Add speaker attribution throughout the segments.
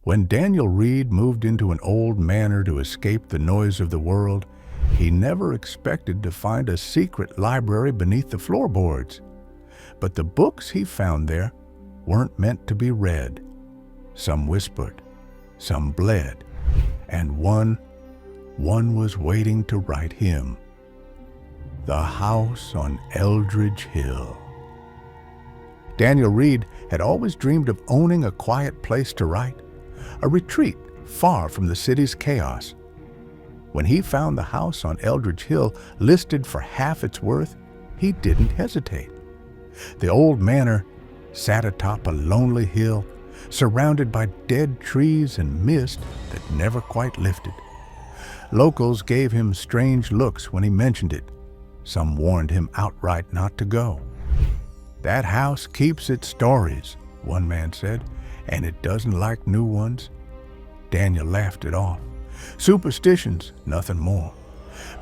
Speaker 1: When Daniel Reed moved into an old manor to escape the noise of the world, he never expected to find a secret library beneath the floorboards. But the books he found there weren't meant to be read. Some whispered, some bled, and one was waiting to write him. The House on Eldridge Hill. Daniel Reed had always dreamed of owning a quiet place to write, a retreat far from the city's chaos. When he found the house on Eldridge Hill listed for half its worth, he didn't hesitate. The old manor sat atop a lonely hill, surrounded by dead trees and mist that never quite lifted. Locals gave him strange looks when he mentioned it. Some warned him outright not to go. "That house keeps its stories," one man said, "and it doesn't like new ones." Daniel laughed it off. Superstitions, nothing more.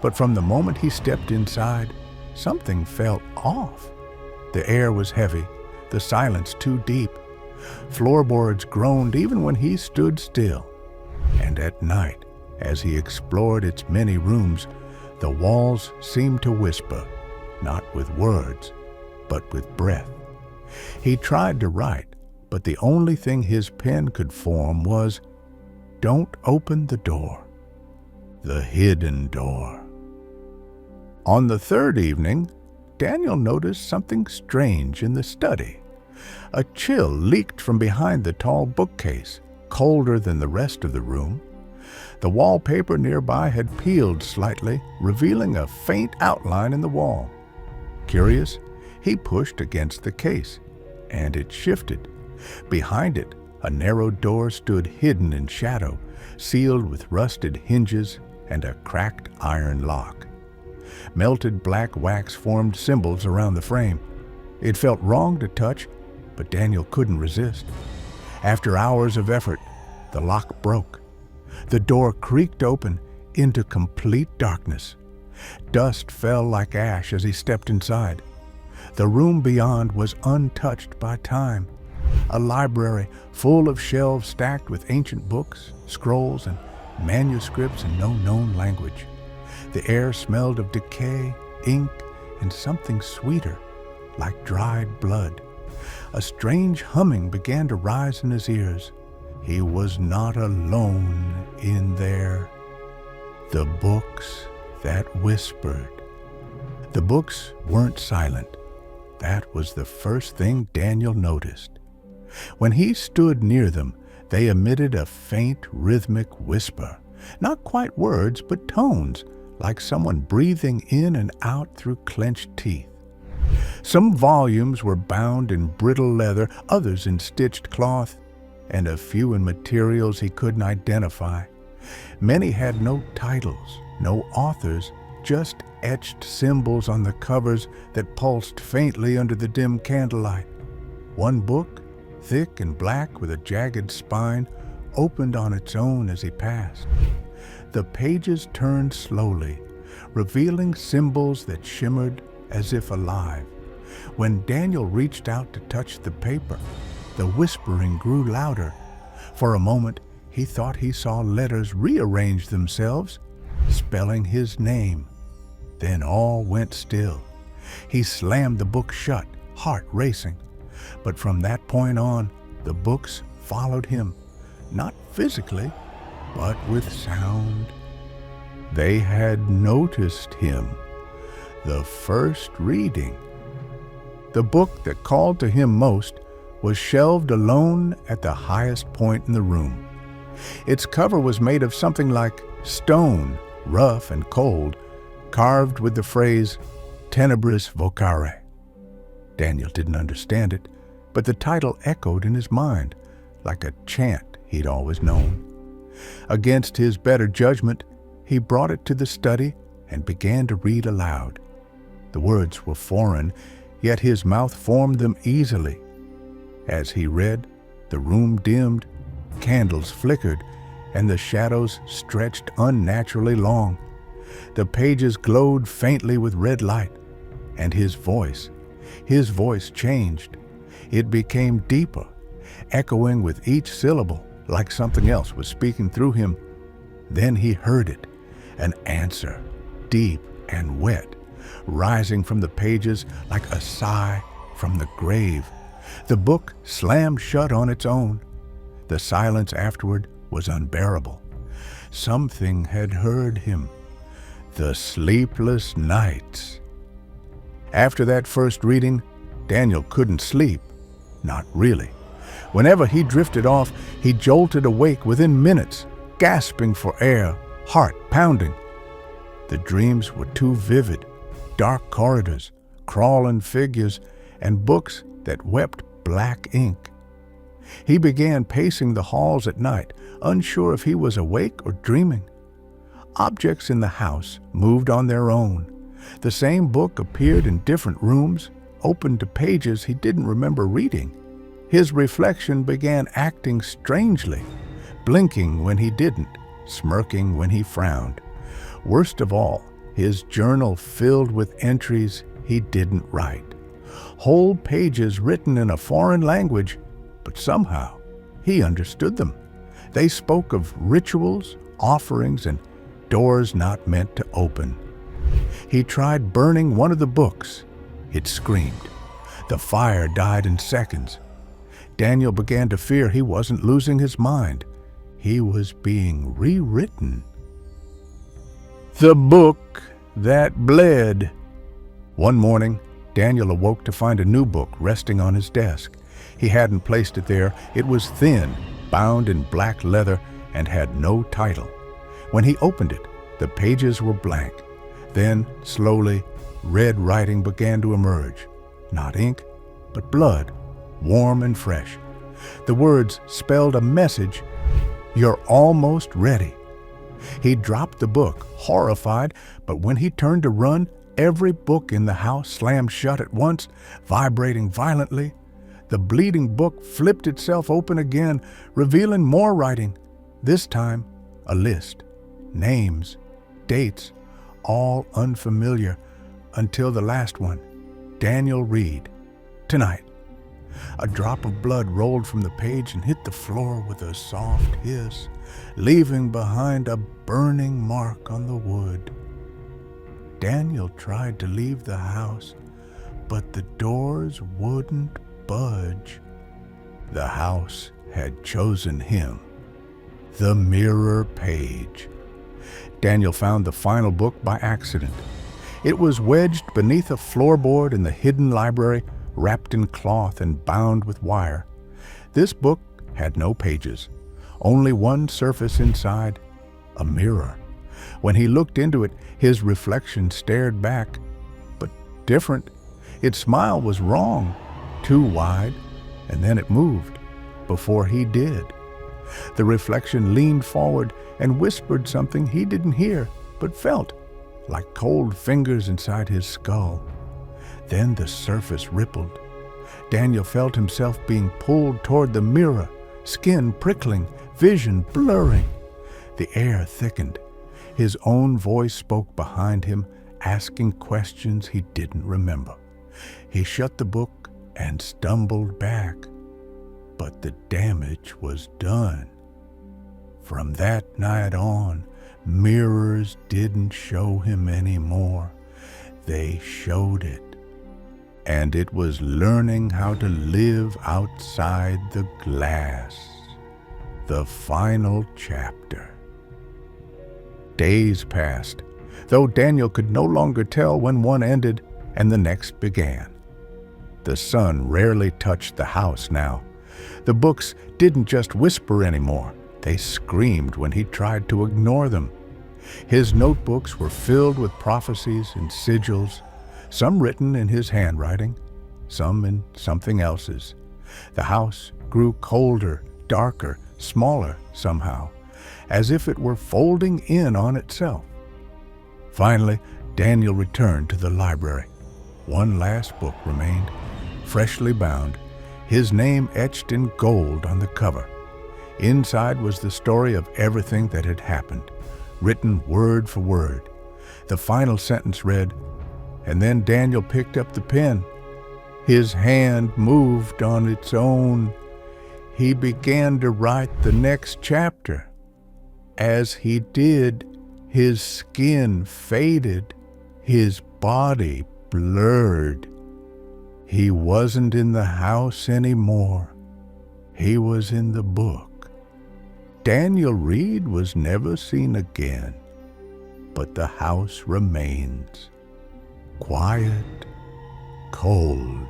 Speaker 1: But from the moment he stepped inside, something felt off. The air was heavy, the silence too deep. Floorboards groaned even when he stood still. And at night, as he explored its many rooms, the walls seemed to whisper, not with words, but with breath. He tried to write, but the only thing his pen could form was, "Don't open the door." The hidden door. On the third evening, Daniel noticed something strange in the study. A chill leaked from behind the tall bookcase, colder than the rest of the room. The wallpaper nearby had peeled slightly, revealing a faint outline in the wall. Curious, he pushed against the case, and it shifted. Behind it, a narrow door stood hidden in shadow, sealed with rusted hinges and a cracked iron lock. Melted black wax formed symbols around the frame. It felt wrong to touch, but Daniel couldn't resist. After hours of effort, the lock broke. The door creaked open into complete darkness. Dust fell like ash as he stepped inside. The room beyond was untouched by time. A library full of shelves stacked with ancient books, scrolls, and manuscripts in no known language. The air smelled of decay, ink, and something sweeter, like dried blood. A strange humming began to rise in his ears. He was not alone in there. The books that whispered. The books weren't silent. That was the first thing Daniel noticed. When he stood near them, they emitted a faint rhythmic whisper. Not quite words, but tones, like someone breathing in and out through clenched teeth. Some volumes were bound in brittle leather, others in stitched cloth, and a few in materials he couldn't identify. Many had no titles, no authors, just etched symbols on the covers that pulsed faintly under the dim candlelight. One book, thick and black with a jagged spine, opened on its own as he passed. The pages turned slowly, revealing symbols that shimmered as if alive. When Daniel reached out to touch the paper, the whispering grew louder. For a moment, he thought he saw letters rearrange themselves, spelling his name. Then all went still. He slammed the book shut, heart racing. But from that point on, the books followed him, not physically, but with sound. They had noticed him. The first reading. The book that called to him most was shelved alone at the highest point in the room. Its cover was made of something like stone, rough and cold, carved with the phrase "Tenebris vocare." Daniel didn't understand it, but the title echoed in his mind, like a chant he'd always known. Against his better judgment, he brought it to the study and began to read aloud. The words were foreign, yet his mouth formed them easily. As he read, the room dimmed, candles flickered, and the shadows stretched unnaturally long. The pages glowed faintly with red light, and his voice changed. It became deeper, echoing with each syllable, like something else was speaking through him. Then he heard it, an answer, deep and wet, rising from the pages like a sigh from the grave. The book slammed shut on its own. The silence afterward was unbearable. Something had heard him. The sleepless nights. After that first reading, Daniel couldn't sleep. Not really. Whenever he drifted off, he jolted awake within minutes, gasping for air, heart pounding. The dreams were too vivid. Dark corridors, crawling figures, and books that wept black ink. He began pacing the halls at night, unsure if he was awake or dreaming. Objects in the house moved on their own. The same book appeared in different rooms, open to pages he didn't remember reading. His reflection began acting strangely, blinking when he didn't, smirking when he frowned. Worst of all, his journal filled with entries he didn't write. Whole pages written in a foreign language, but somehow he understood them. They spoke of rituals, offerings, and doors not meant to open. He tried burning one of the books. It screamed. The fire died in seconds. Daniel began to fear he wasn't losing his mind. He was being rewritten. The book that bled. One morning, Daniel awoke to find a new book resting on his desk. He hadn't placed it there. It was thin, bound in black leather, and had no title. When he opened it, the pages were blank. Then, slowly, red writing began to emerge. Not ink, but blood, warm and fresh. The words spelled a message: "You're almost ready." He dropped the book, horrified, but when he turned to run, every book in the house slammed shut at once, vibrating violently. The bleeding book flipped itself open again, revealing more writing. This time, a list. Names, dates, all unfamiliar, until the last one. Daniel Reed. Tonight. A drop of blood rolled from the page and hit the floor with a soft hiss, leaving behind a burning mark on the wood. Daniel tried to leave the house, but the doors wouldn't budge. The house had chosen him. The mirror page. Daniel found the final book by accident. It was wedged beneath a floorboard in the hidden library, wrapped in cloth and bound with wire. This book had no pages, only one surface inside, a mirror. When he looked into it, his reflection stared back, but different. Its smile was wrong, too wide, and then it moved, before he did. The reflection leaned forward and whispered something he didn't hear, but felt, like cold fingers inside his skull. Then the surface rippled. Daniel felt himself being pulled toward the mirror, skin prickling, vision blurring. The air thickened. His own voice spoke behind him, asking questions he didn't remember. He shut the book and stumbled back, but the damage was done. From that night on, mirrors didn't show him anymore. They showed it. And it was learning how to live outside the glass. The final chapter. Days passed, though Daniel could no longer tell when one ended and the next began. The sun rarely touched the house now. The books didn't just whisper anymore. They screamed when he tried to ignore them. His notebooks were filled with prophecies and sigils, some written in his handwriting, some in something else's. The house grew colder, darker, smaller somehow, as if it were folding in on itself. Finally, Daniel returned to the library. One last book remained, freshly bound, his name etched in gold on the cover. Inside was the story of everything that had happened, written word for word. The final sentence read, and then Daniel picked up the pen. His hand moved on its own. he began to write the next chapter. As he did, his skin faded, his body blurred. He wasn't in the house anymore. He was in the book. Daniel Reed was never seen again, but the house remains, quiet, cold,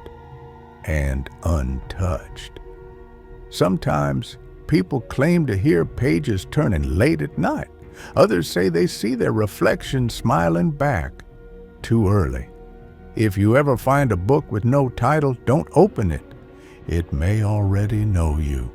Speaker 1: and untouched. Sometimes people claim to hear pages turning late at night. Others say they see their reflection smiling back too early. If you ever find a book with no title, don't open it. It may already know you.